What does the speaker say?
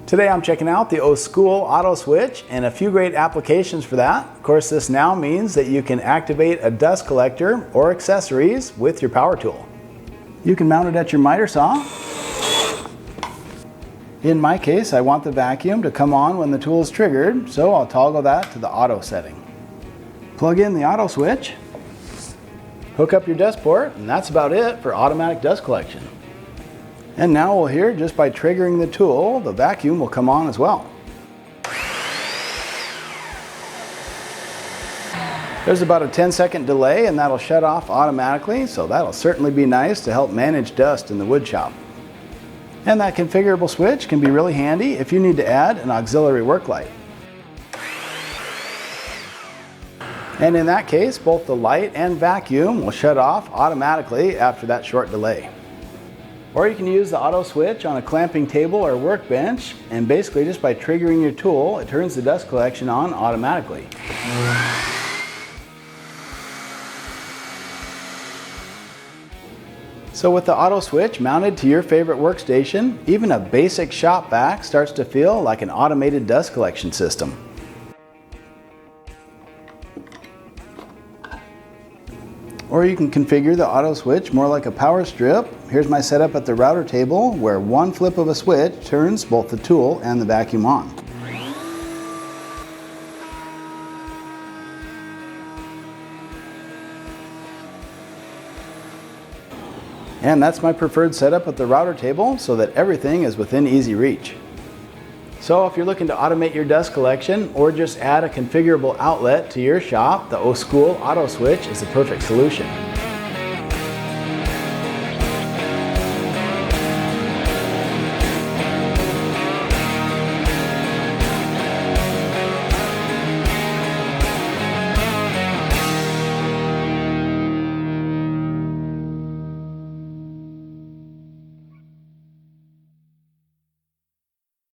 Today I'm checking out the SKOOL auto switch and a few great applications for that. Of course, this now means that you can activate a dust collector or accessories with your power tool. You can mount it at your miter saw. In my case, I want the vacuum to come on when the tool is triggered, so I'll toggle that to the auto setting. Plug in the auto switch, hook up your dust port, and that's about it for automatic dust collection. And now we'll hear just by triggering the tool, the vacuum will come on as well. There's about a 10-second delay and that'll shut off automatically, so that'll certainly be nice to help manage dust in the wood shop. And that configurable switch can be really handy if you need to add an auxiliary work light. And in that case, both the light and vacuum will shut off automatically after that short delay. Or you can use the auto switch on a clamping table or workbench, and basically just by triggering your tool, it turns the dust collection on automatically. So with the auto switch mounted to your favorite workstation, even a basic shop vac starts to feel like an automated dust collection system. Or you can configure the auto switch more like a power strip. Here's my setup at the router table, where one flip of a switch turns both the tool and the vacuum on. And that's my preferred setup at the router table, so that everything is within easy reach. So if you're looking to automate your dust collection or just add a configurable outlet to your shop, the SKOOL auto switch is the perfect solution.